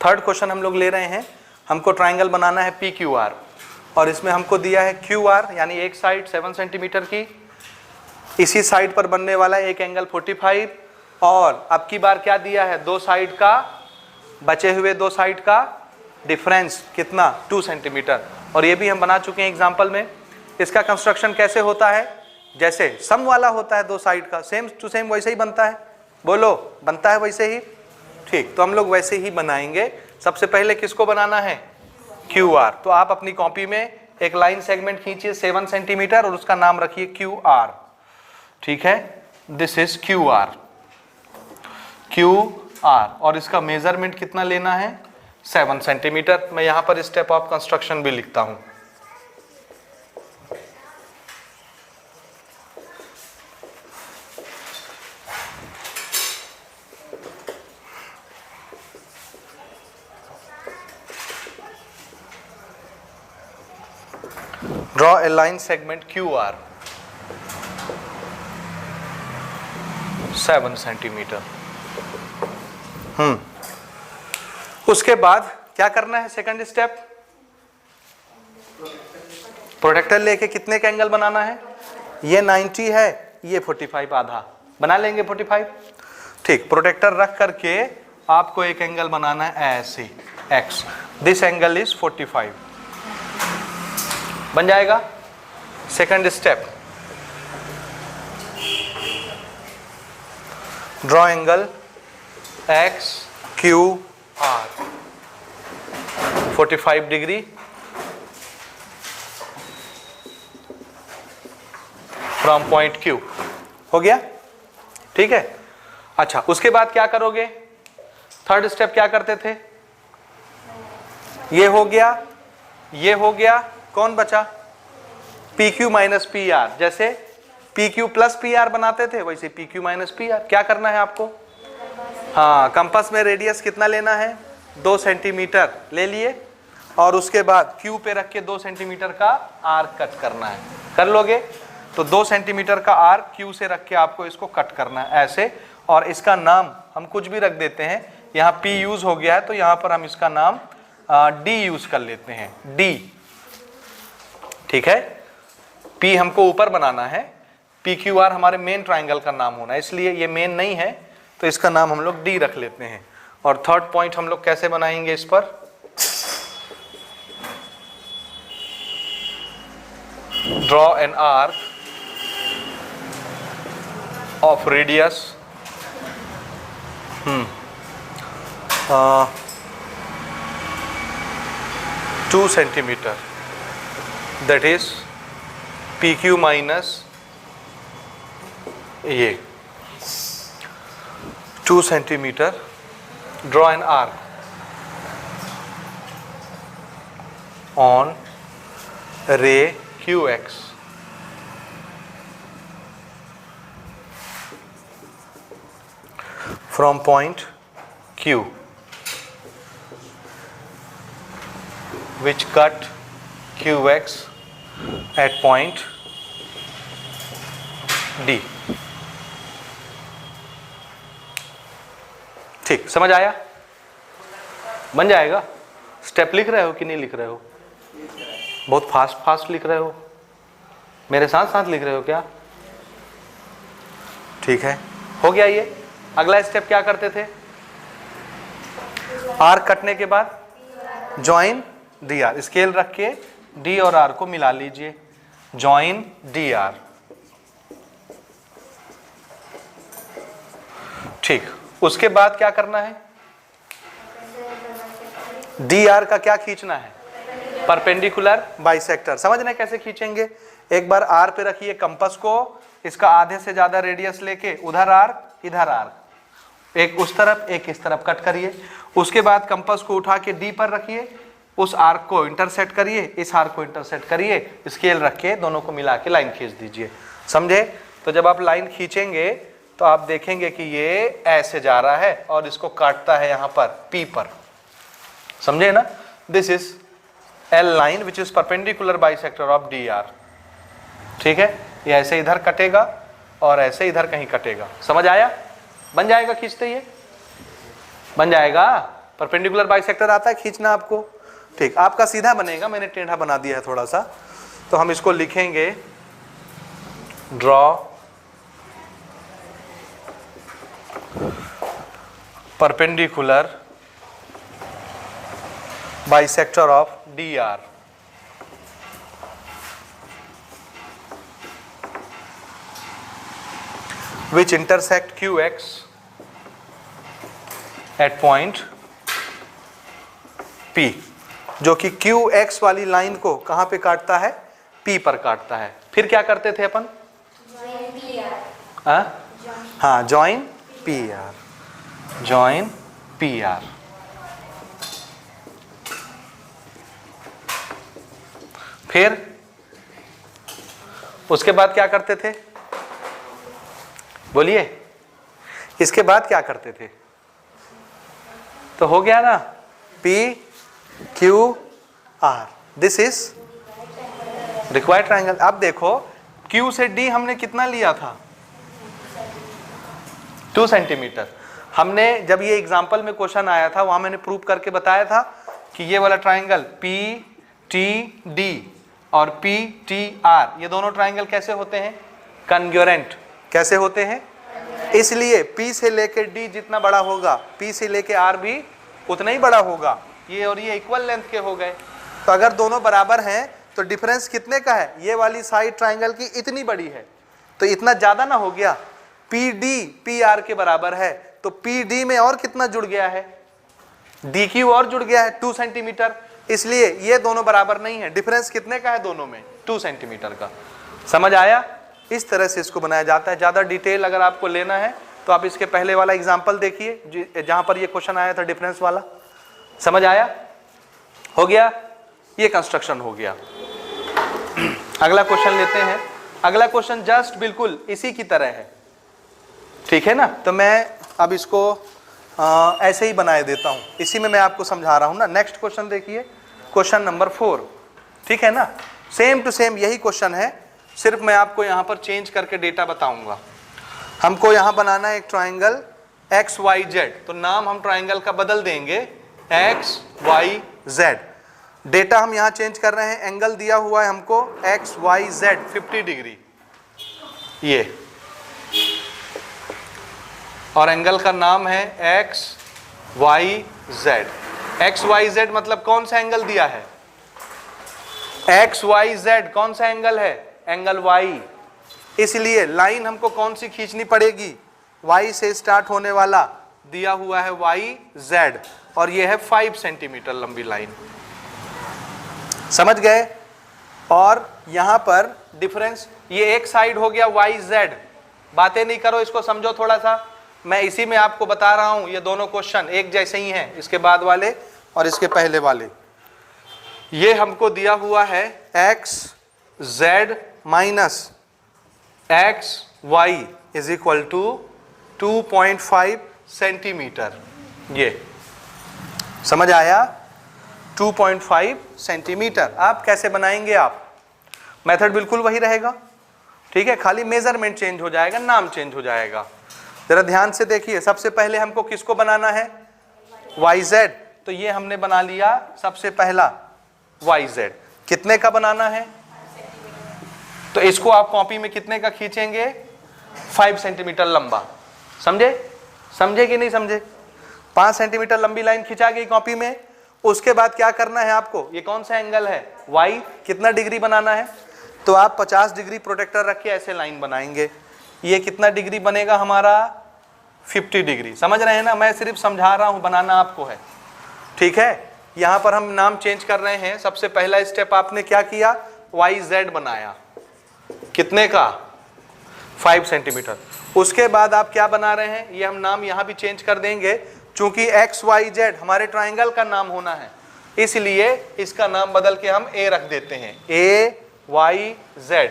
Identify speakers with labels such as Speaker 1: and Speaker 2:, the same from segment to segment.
Speaker 1: Third question हम लोग ले रहे हैं, हमको ट्राइंगल बनाना है PQR और इसमें हमको दिया है QR यानी एक साइड 7 सेंटीमीटर की, इसी साइड पर बनने वाला एक एंगल 45 और अब की बार क्या दिया है, दो साइड का, बचे हुए दो साइड का डिफरेंस कितना 2 सेंटीमीटर। और ये भी हम बना चुके हैं एग्जाम्पल में। इसका कंस्ट्रक्शन कैसे होता है, जैसे सम वाला होता है दो साइड का, सेम टू सेम वैसे ही बनता है, बोलो बनता है वैसे ही। ठीक, तो हम लोग वैसे ही बनाएंगे। सबसे पहले किसको बनाना है, QR। तो आप अपनी कॉपी में एक लाइन सेगमेंट खींचिए 7 सेंटीमीटर और उसका नाम रखिए QR। ठीक है, दिस इज QR और इसका मेजरमेंट कितना लेना है 7 सेंटीमीटर। मैं यहां पर स्टेप ऑफ कंस्ट्रक्शन भी लिखता हूं। Draw a line segment QR 7 centimetre. उसके बाद क्या करना है, सेकंड स्टेप, प्रोटेक्टर लेके कितने का एंगल बनाना है, ये 90 है, ये 45 आधा, बना लेंगे 45। ठीक, प्रोटेक्टर रख करके आपको एक एंगल बनाना है ऐसे X, दिस एंगल इज 45, बन जाएगा। Second step, draw angle XQR 45 degree from point Q। हो गया, ठीक है। अच्छा, उसके बाद क्या करोगे, थर्ड स्टेप क्या करते थे, ये हो गया, ये हो गया, कौन बचा, PQ माइनस PR। जैसे PQ प्लस PR बनाते थे वैसे PQ माइनस PR। क्या करना है आपको, हाँ, कंपास में रेडियस कितना लेना है 2 सेंटीमीटर ले लिए और उसके बाद Q पे रख के 2 सेंटीमीटर का आर्क कट करना है, कर लोगे। तो 2 सेंटीमीटर का आर्क Q से रख के आपको इसको कट करना है ऐसे। और इसका नाम हम कुछ भी रख देते हैं, यहाँ P यूज हो गया है तो यहाँ पर हम इसका नाम D यूज कर लेते हैं, D। ठीक है, P हमको ऊपर बनाना है, PQR हमारे मेन ट्राइंगल का नाम होना है, इसलिए ये मेन नहीं है तो इसका नाम हम लोग D रख लेते हैं। और थर्ड पॉइंट हम लोग कैसे बनाएंगे इस पर, draw an arc of radius 2 centimetre, that is PQ minus ये 2 centimetre. Draw an arc on रे QX from point Q which cut QX at point D। ठीक, समझ आया, बन जाएगा। स्टेप लिख रहे हो कि नहीं लिख रहे हो, बहुत फास्ट फास्ट लिख रहे हो, मेरे साथ साथ लिख रहे हो क्या, ठीक है, हो गया ये। अगला स्टेप क्या करते थे, आर्क कटने के बाद जॉइन DR, स्केल रख के D और R को मिला लीजिए, जॉइन DR। ठीक, उसके बाद क्या करना है, DR का क्या खींचना है, परपेंडिकुलर बाइसेक्टर। समझना कैसे खींचेंगे, एक बार R पे रखिए कंपास को, इसका आधे से ज्यादा रेडियस लेके उधर आर्क इधर आर्क, एक उस तरफ एक इस तरफ कट करिए। उसके बाद कंपास को उठा के D पर रखिए, उस आर्क को इंटरसेक्ट करिए, इस आर्क को इंटरसेक्ट करिए, स्केल रख के दोनों को मिला के लाइन खींच दीजिए। समझे, तो जब आप लाइन खींचेंगे तो आप देखेंगे कि ये ऐसे जा रहा है और इसको काटता है यहाँ पर P पर, समझे ना। This is L line which is perpendicular bisector of DR। ठीक है, ये ऐसे इधर कटेगा और ऐसे इधर कहीं कटेगा, समझ आया, बन जाएगा खींचते, ये बन जाएगा। परपेंडिकुलर बाइसेक्टर आता है खींचना आपको? ठीक, आपका सीधा बनेगा, मैंने टेढ़ा बना दिया है थोड़ा सा, तो हम इसको लिखेंगे draw perpendicular bisector of DR which intersect QX at point P, जो कि QX वाली लाइन को कहां पे काटता है? P पर काटता है। फिर क्या करते थे अपन? हाँ, जॉइन PR, जॉइन PR। फिर उसके बाद क्या करते थे? बोलिए, इसके बाद क्या करते थे? तो हो गया ना, PQR, this is required triangle. अब देखो Q से D हमने कितना लिया था? 2 सेंटीमीटर। हमने जब ये एग्जाम्पल में क्वेश्चन आया था वहां मैंने प्रूव करके बताया था कि ये वाला ट्रायंगल PTD और PTR, ये दोनों ट्रायंगल कैसे होते हैं? कन्ग्रुएंट। कैसे होते हैं? इसलिए P से लेके D जितना बड़ा होगा, P से लेके R भी उतना ही बड़ा होगा। ये और ये इक्वल लेंथ के हो गए। तो अगर दोनों बराबर हैं तो डिफरेंस कितने का है? ये वाली साइड ट्रायंगल की इतनी बड़ी है, तो इतना ज्यादा ना हो गया? PD PR के बराबर है, तो PD में और कितना जुड़ गया है? DQ और जुड़ गया है 2 सेंटीमीटर। इसलिए ये दोनों बराबर नहीं है। डिफरेंस कितने का है दोनों में? 2 सेंटीमीटर का। समझ आया? इस तरह से इसको बनाया जाता है। ज्यादा डिटेल अगर आपको लेना है तो आप इसके पहले वाला एग्जाम्पल देखिए जहां पर ये क्वेश्चन आया था डिफरेंस वाला। समझ आया? हो गया? ये कंस्ट्रक्शन हो गया। अगला क्वेश्चन लेते हैं। अगला क्वेश्चन जस्ट बिल्कुल इसी की तरह है, ठीक है ना? तो मैं अब इसको ऐसे ही बनाए देता हूं, इसी में मैं आपको समझा रहा हूं ना। नेक्स्ट क्वेश्चन देखिए, क्वेश्चन नंबर 4, ठीक है ना? सेम टू सेम यही क्वेश्चन है, सिर्फ मैं आपको यहां पर चेंज करके डेटा बताऊंगा। हमको यहां बनाना है एक ट्राइंगल XYZ, तो नाम हम ट्राइंगल का बदल देंगे XYZ। डेटा हम यहां चेंज कर रहे हैं, एंगल दिया हुआ है हमको XYZ 50 डिग्री ये, और एंगल का नाम है XYZ। XYZ मतलब कौन सा एंगल दिया है? XYZ कौन सा एंगल है? Angle Y। इसलिए लाइन हमको कौन सी खींचनी पड़ेगी? Y से स्टार्ट होने वाला दिया हुआ है YZ, और ये है 5 सेंटीमीटर लंबी लाइन। समझ गए? और यहां पर डिफरेंस, ये एक साइड हो गया YZ। बातें नहीं करो, इसको समझो थोड़ा सा। मैं इसी में आपको बता रहा हूं, ये दोनों क्वेश्चन एक जैसे ही हैं, इसके बाद वाले और इसके पहले वाले। ये हमको दिया हुआ है XZ minus XY is equal to 2.5 centimetre. ये समझ आया? 2.5 सेंटीमीटर। आप कैसे बनाएंगे? आप मेथड बिल्कुल वही रहेगा, ठीक है, खाली मेजरमेंट चेंज हो जाएगा, नाम चेंज हो जाएगा। जरा ध्यान से देखिए, सबसे पहले हमको किसको बनाना है? YZ। तो ये हमने बना लिया सबसे पहला YZ। कितने का बनाना है? तो इसको आप कॉपी में कितने का खींचेंगे? 5 सेंटीमीटर लंबा। समझे? समझे कि नहीं समझे? 5 सेंटीमीटर लंबी लाइन खिंचा गई कॉपी में। उसके बाद क्या करना है आपको? ये कौन सा एंगल है? Y। कितना डिग्री बनाना है? तो आप 50 डिग्री प्रोटेक्टर रख के ऐसे लाइन बनाएंगे। ये कितना डिग्री बनेगा हमारा? 50 डिग्री। समझ रहे हैं ना? मैं सिर्फ समझा रहा हूं, बनाना आपको है, ठीक है? यहां पर हम नाम चेंज कर रहे हैं। सबसे पहला स्टेप आपने क्या किया? YZ बनाया। कितने का? 5 सेंटीमीटर। उसके बाद आप क्या बना रहे हैं? ये हम नाम यहां भी चेंज कर देंगे, चूंकि XYZ हमारे ट्राइंगल का नाम होना है, इसलिए इसका नाम बदल के हम A रख देते हैं, AYZ।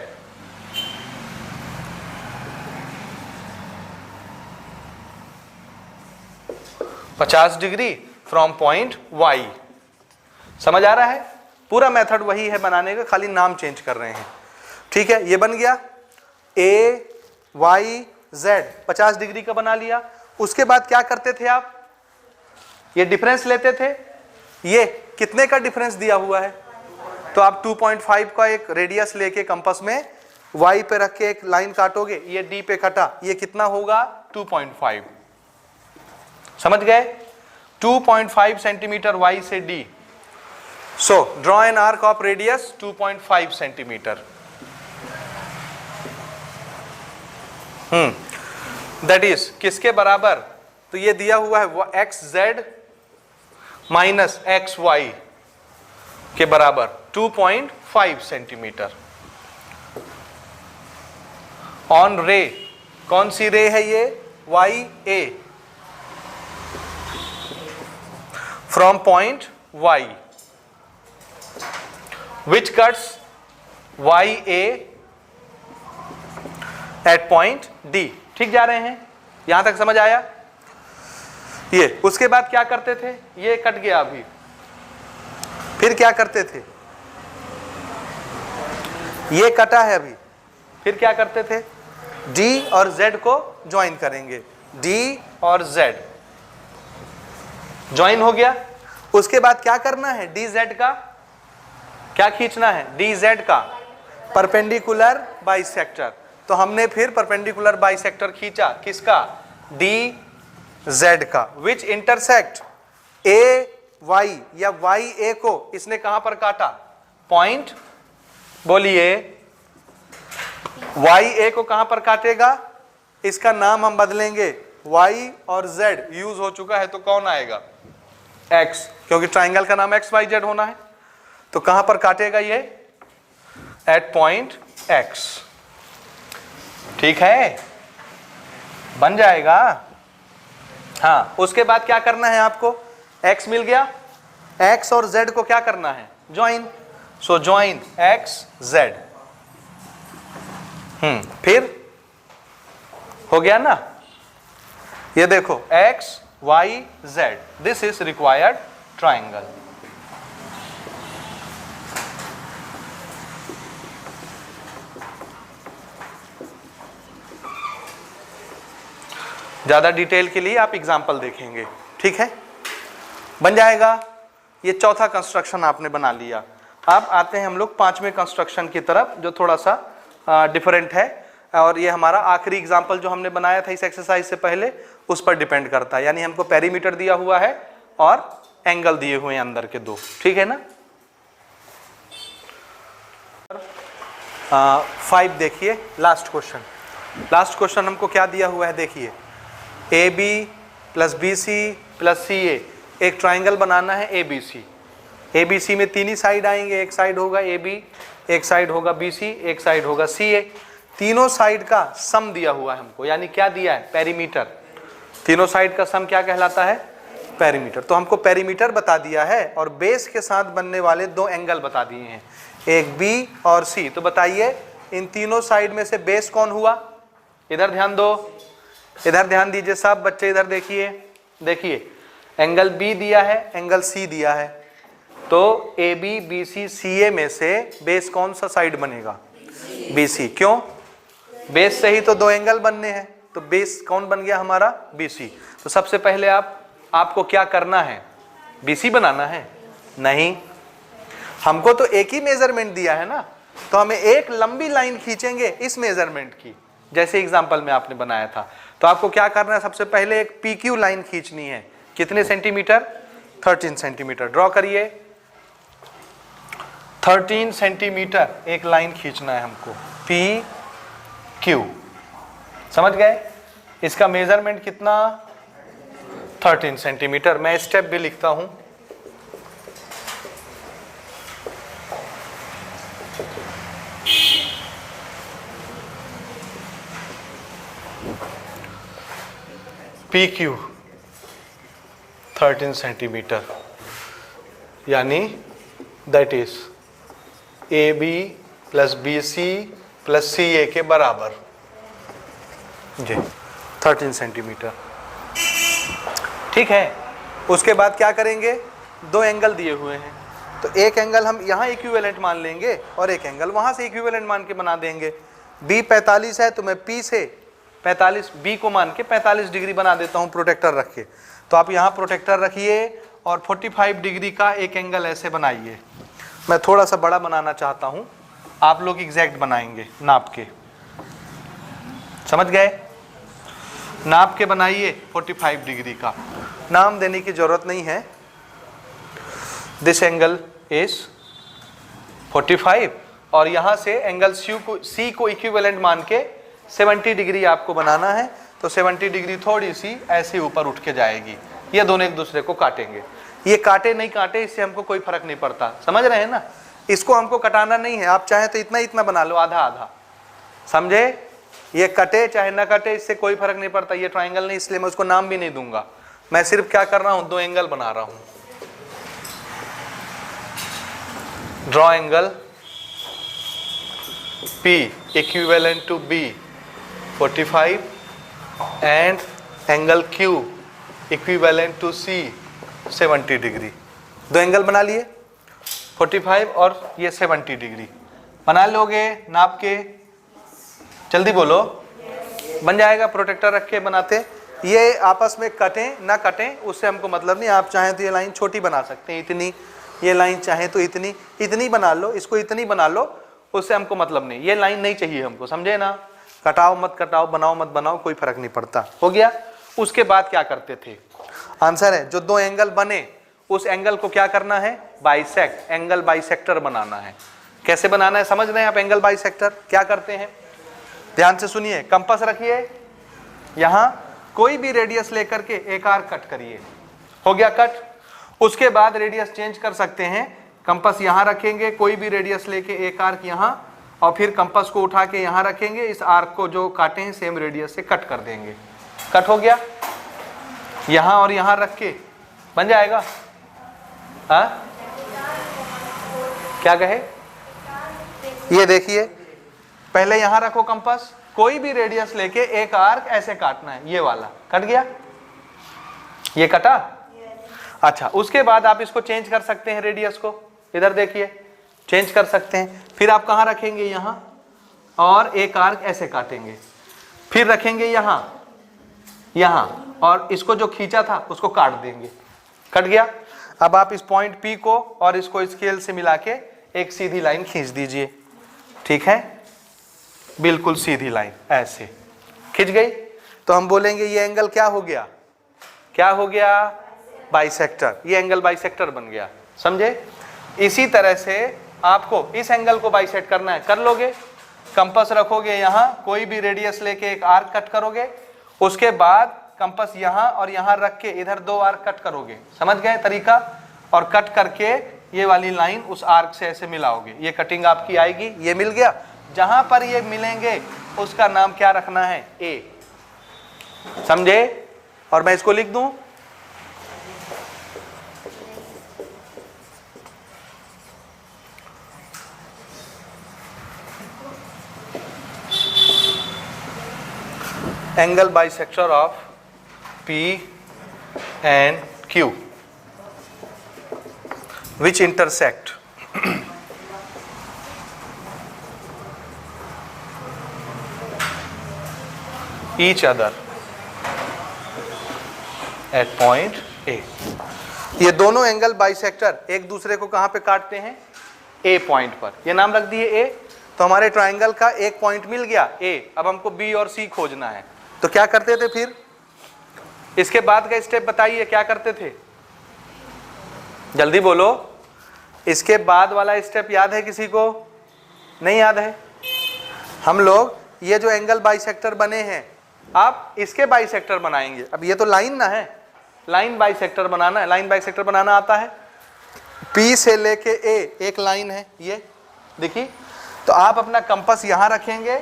Speaker 1: $50 degree from point Y। समझ आ रहा है? पूरा मेथड वही है बनाने का, खाली नाम चेंज कर रहे हैं, ठीक है? ये बन गया AYZ, 50 डिग्री का बना लिया। उसके बाद क्या करते थे आप? ये डिफरेंस लेते थे, ये कितने का डिफरेंस दिया हुआ है, तो आप 2.5 का एक रेडियस लेके कंपास में y पे रख के एक लाइन काटोगे, ये d पे कटा, ये कितना होगा 2.5, समझ गए, 2.5 सेंटीमीटर y से d। So draw an arc of radius 2.5 centimetre. That is किसके बराबर, तो ये दिया हुआ है X Z minus X Y के बराबर 2.5 सेंटीमीटर। ऑन रे, कौन सी रे है ये, Y A, from point Y which cuts Y A at point D. ठीक जा रहे हैं, यहां तक समझ आया। ये उसके बाद क्या करते थे, ये कट गया अभी, फिर क्या करते थे, ये कटा है अभी, फिर क्या करते थे, D और Z को ज्वाइन करेंगे, D और Z ज्वाइन हो गया। उसके बाद क्या करना है, DZ का क्या खींचना है, DZ का परपेंडिकुलर बाइसेक्टर। तो हमने फिर परपेंडिकुलर बाइसेक्टर खींचा, किसका, DZ का, विच इंटरसेक्ट AY या YA को इसने कहां पर काटा, पॉइंट, बोलिए YA को कहां पर काटेगा, इसका नाम हम बदलेंगे, Y और Z यूज हो चुका है तो कौन आएगा, X, क्योंकि ट्राइंगल का नाम XYZ होना है। तो कहां पर काटेगा ये, एट पॉइंट X। ठीक है, बन जाएगा। हाँ, उसके बाद क्या करना है आपको, X मिल गया, X और Z को क्या करना है, ज्वाइन। सो ज्वाइन X Z। फिर हो गया ना, ये देखो X Y Z, this is required triangle. ज्यादा डिटेल के लिए आप एग्जाम्पल देखेंगे, ठीक है, बन जाएगा। ये चौथा कंस्ट्रक्शन आपने बना लिया। अब आते हैं हम लोग पांचवें कंस्ट्रक्शन की तरफ, जो थोड़ा सा डिफरेंट है, और ये हमारा आखिरी एग्जाम्पल जो हमने बनाया था इस एक्सरसाइज से पहले, उस पर डिपेंड करता है। यानी हमको पेरीमीटर दिया हुआ है और एंगल दिए हुए हैं अंदर के दो, ठीक है ना। 5 देखिए, लास्ट क्वेश्चन हमको क्या दिया हुआ है, देखिए AB plus BC plus CA, एक ट्राइंगल बनाना है ABC। ABC में तीन ही साइड आएंगे, एक साइड होगा AB, एक साइड होगा BC, एक साइड होगा CA। तीनों साइड का सम दिया हुआ है हमको, यानी क्या दिया है, पेरीमीटर। तीनों साइड का सम क्या कहलाता है, पेरीमीटर। तो हमको पेरीमीटर बता दिया है और बेस के साथ बनने वाले दो एंगल बता दिए हैं, एक B और C। तो बताइए इन तीनों साइड में से बेस कौन हुआ, इधर ध्यान दो, इधर ध्यान दीजिए सब बच्चे, इधर देखिए, देखिए एंगल B दिया है, एंगल C दिया है, तो AB BC CA में से बेस कौन सा साइड बनेगा, BC। क्यों, बेस से ही तो दो एंगल बनने हैं, तो बेस कौन बन गया हमारा, BC। तो सबसे पहले आपको क्या करना है, BC बनाना है, नहीं, हमको तो एक ही मेजरमेंट दिया है ना, तो हमें एक लंबी लाइन खींचेंगे इस मेजरमेंट की, जैसे एग्जांपल में आपने बनाया था। तो आपको क्या करना है, सबसे पहले एक PQ लाइन खींचनी है, कितने सेंटीमीटर, 13 सेंटीमीटर। ड्रॉ करिए, 13 सेंटीमीटर एक लाइन खींचना है हमको, PQ, समझ गए। इसका मेजरमेंट कितना, 13 सेंटीमीटर। मैं स्टेप भी लिखता हूं, PQ 13 सेंटीमीटर, यानी that is AB plus BC plus CA के बराबर जी, 13 सेंटीमीटर। ठीक है, उसके बाद क्या करेंगे, दो एंगल दिए हुए हैं, तो एक एंगल हम यहाँ इक्विवेलेंट मान लेंगे और एक एंगल वहाँ से इक्विवेलेंट मान के बना देंगे। B 45 है तो मैं P से 45 B को मान के 45 डिग्री बना देता हूँ प्रोटेक्टर रख के। तो आप यहाँ प्रोटेक्टर रखिए और 45 डिग्री का एक एंगल ऐसे बनाइए। मैं थोड़ा सा बड़ा बनाना चाहता हूँ, आप लोग एग्जैक्ट बनाएंगे नाप के, समझ गए? नाप के बनाइए 45 डिग्री का, नाम देने की जरूरत नहीं है। दिस एंगल इज 45 और यहाँ से एंगल सी को इक्विवेलेंट मान के 70 डिग्री आपको बनाना है। तो 70 डिग्री थोड़ी सी ऐसे ऊपर उठ के जाएगी, ये दोनों एक दूसरे को काटेंगे। ये काटे नहीं काटे इससे हमको कोई फर्क नहीं पड़ता, समझ रहे हैं ना? इसको हमको कटाना नहीं है, आप चाहे तो इतना इतना बना लो, आधा आधा, समझे? ये कटे चाहे ना कटे इससे कोई फर्क नहीं पड़ता। ये ट्राइंगल नहीं, इसलिए मैं उसको नाम भी नहीं दूंगा। मैं सिर्फ क्या कर रहा हूं, दो एंगल बना रहा हूं। Draw angle P equivalent to B 45 and angle Q equivalent to C 70 degree. दो एंगल बना लिए, 45 और ये 70 डिग्री बना लोगे नाप के, जल्दी बोलो। बन जाएगा, प्रोटेक्टर रख के बनाते। ये आपस में कटें ना कटें उससे हमको मतलब नहीं। आप चाहें तो ये लाइन छोटी बना सकते हैं, इतनी, ये लाइन चाहे तो इतनी, इतनी बना लो, इसको इतनी बना लो, उससे हमको मतलब नहीं। ये लाइन नहीं चाहिए हमको, समझे ना? कटाओ मत कटाओ, बनाओ मत बनाओ, कोई फर्क नहीं पड़ता। हो गया? उसके बाद क्या करते थे? आंसर है जो दो एंगल बने उस एंगल को क्या करना है? बाइसेक्ट, एंगल बाइसेक्टर बनाना है। कैसे बनाना है समझ रहे हैं आप? एंगल बाइसेक्टर क्या करते हैं, ध्यान से सुनिए। कंपास रखिए, यहां कोई भी रेडियस लेकर के एक आर्क कट करिए। हो गया कट? उसके बाद रेडियस चेंज कर सकते हैं। कंपास यहां रखेंगे, कोई भी रेडियस लेके एक आर्क यहां, और फिर कंपास को उठा के यहां रखेंगे। इस आर्क को जो काटे हैं सेम रेडियस से कट कर देंगे। कट हो गया? यहां और यहां रख के बन जाएगा। हाँ क्या कहे? ये देखिए, पहले यहां रखो कंपास, कोई भी रेडियस लेके एक आर्क ऐसे काटना है। ये वाला कट गया, ये कटा। अच्छा, उसके बाद आप इसको चेंज कर सकते हैं, रेडियस को इधर देखिए चेंज कर सकते हैं। फिर आप कहां रखेंगे? यहां, और एक आर्क ऐसे काटेंगे। फिर रखेंगे यहां, यहां, और इसको जो खींचा था उसको काट देंगे। कट गया। अब आप इस पॉइंट P को और इसको स्केल से मिला के एक सीधी लाइन खींच दीजिए। ठीक है, बिल्कुल सीधी लाइन ऐसे खिंच गई। तो हम बोलेंगे ये एंगल क्या हो गया? क्या हो गया? बाइसेक्टर। ये एंगल बाइसेक्टर बन गया, समझे? इसी तरह से आपको इस एंगल को बाइसेक्ट करना है, कर लोगे। कंपास रखोगे यहां, कोई भी रेडियस लेके एक आर्क कट करोगे। उसके बाद कंपास यहां और यहां रख के इधर दो आर्क कट करोगे। समझ गए तरीका? और कट करके ये वाली लाइन उस आर्क से ऐसे मिलाओगे। ये कटिंग आपकी आएगी। ये मिल गया। जहां पर ये मिलेंगे उसका नाम क्या रखना है? ए, समझे? और मैं इसको लिख दूं, angle bisector of P and Q which intersect each other at point A। ये दोनों एंगल बाइसेक्टर एक दूसरे को कहां पे काटते हैं? A पॉइंट पर। ये नाम रख दिए A। तो हमारे ट्राइंगल का एक पॉइंट मिल गया A। अब हमको B और C खोजना है। तो क्या करते थे फिर? इसके बाद का स्टेप बताइए, क्या करते थे? जल्दी बोलो। इसके बाद वाला स्टेप याद है किसी को? नहीं याद है? हम लोग ये जो एंगल बाइसेक्टर बने हैं, आप इसके बाइसेक्टर बनाएंगे। अब ये तो लाइन ना है, लाइन बाइसेक्टर बनाना है। लाइन बाइसेक्टर बनाना आता है? P से लेके A एक लाइन है, ये देखिए। तो आप अपना कंपास यहां रखेंगे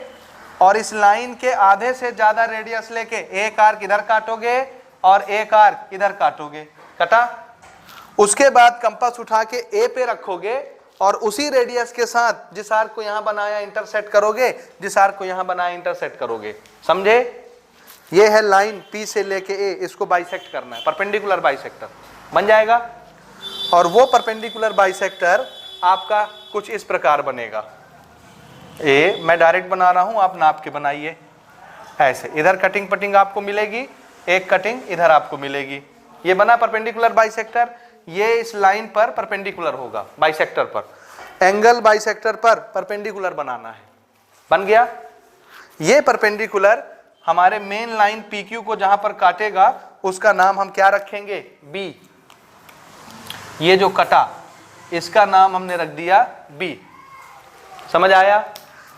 Speaker 1: और इस लाइन के आधे से ज्यादा रेडियस लेके एक आर्क इधर काटोगे और एक आर्क इधर काटोगे। कटा? उसके बाद कंपास उठा के A पे रखोगे और उसी रेडियस के साथ जिस आर्क को यहां बनाया इंटरसेक्ट करोगे, जिस आर्क को यहां बनाया इंटरसेक्ट करोगे। समझे? ये है लाइन P से लेके A, इसको बाइसेक्ट करना है। परपेंडिकुलर बाइसेक्टर बन जाएगा। और वो परपेंडिकुलर बाइसेक्टर आपका कुछ इस प्रकार बनेगा। ए मैं डायरेक्ट बना रहा हूं, आप नाप के बनाइए ऐसे। इधर कटिंग पटिंग आपको मिलेगी, एक कटिंग इधर आपको मिलेगी। ये बना परपेंडिकुलर बाइसेक्टर, ये इस लाइन पर परपेंडिकुलर होगा बाइसेक्टर पर, एंगल बाइसेक्टर पर परपेंडिकुलर बनाना है, बन गया। ये परपेंडिकुलर हमारे मेन लाइन PQ को जहां पर काटेगा उसका नाम हम क्या रखेंगे, B। ये जो कटा इसका नाम हमने रख दिया B। समझ आया?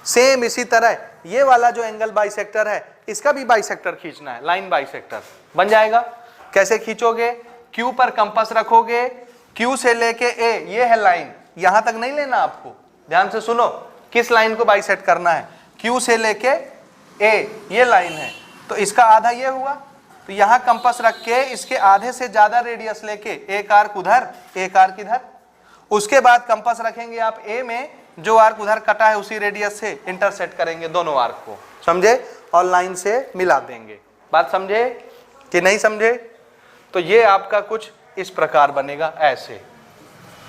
Speaker 1: सेम इसी तरह ये वाला जो एंगल बाइसेक्टर है इसका भी बाइसेक्टर खींचना है, लाइन बाइसेक्टर बन जाएगा। कैसे खींचोगे, Q पर कंपास रखोगे, Q से लेके A, ये है लाइन, यहां तक नहीं लेना आपको, ध्यान से सुनो किस लाइन को बाइसेक्ट करना है। Q से लेके A ये लाइन है, तो इसका आधा ये हुआ, तो यहां कंपास रख के इसके आधे से ज्यादा रेडियस लेके एक आर्क उधर एक आर्क इधर, उसके बाद कंपास रखेंगे आप A में, जो आर्क उधर कटा है उसी रेडियस से इंटरसेक्ट करेंगे दोनों आर्क को, समझे, और लाइन से मिला देंगे। बात समझे कि नहीं समझे? तो ये आपका कुछ इस प्रकार बनेगा, ऐसे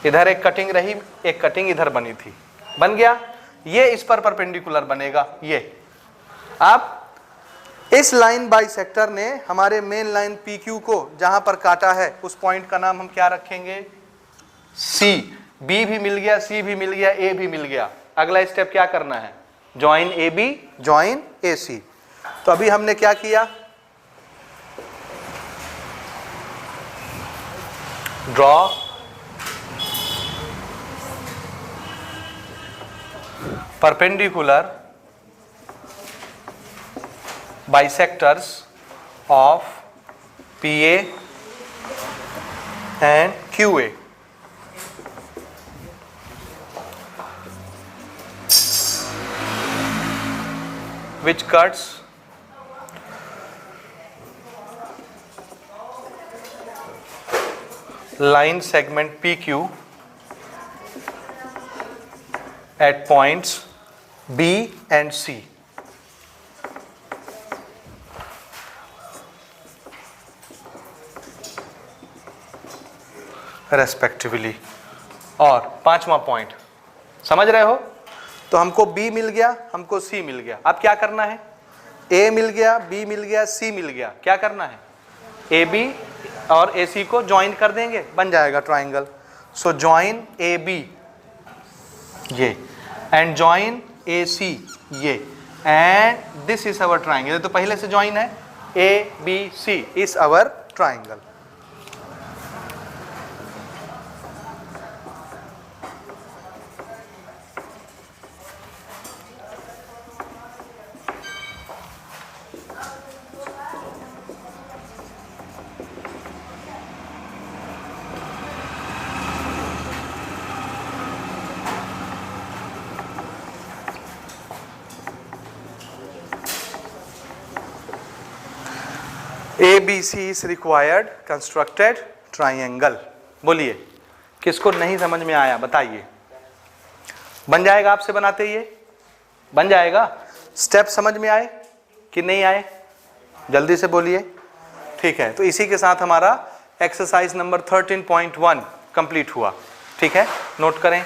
Speaker 1: इधर एक कटिंग रही, एक कटिंग इधर बनी थी, बन गया। ये इस पर परपेंडिकुलर बनेगा। ये अब इस लाइन बाइसेक्टर ने हमारे मेन लाइन PQ को जहां पर काटा है उस पॉइंट का नाम हम क्या रखेंगे, C। B भी मिल गया, C भी मिल गया, A भी मिल गया। अगला स्टेप क्या करना है, ज्वाइन AB ज्वाइन AC। तो अभी हमने क्या किया, draw perpendicular bisectors of PA and QA. Which cuts line segment PQ at points B and C. Respectively. और पांचवा पॉइंट समझ रहे हो, तो हमको B मिल गया, हमको C मिल गया। अब क्या करना है, A मिल गया, B मिल गया, C मिल गया, क्या करना है, AB और AC को ज्वाइन कर देंगे, बन जाएगा ट्राइंगल। सो ज्वाइन AB ये एंड ज्वाइन AC ये, and this is our triangle. तो पहले से ज्वाइन है, ABC is our triangle. ABC is required constructed triangle। बोलिए किसको नहीं समझ में आया बताइए। बन जाएगा आपसे बनाते, ये बन जाएगा। स्टेप समझ में आए कि नहीं आए, जल्दी से बोलिए। ठीक है, तो इसी के साथ हमारा एक्सरसाइज नंबर 13.1 कंप्लीट हुआ। ठीक है, नोट करें।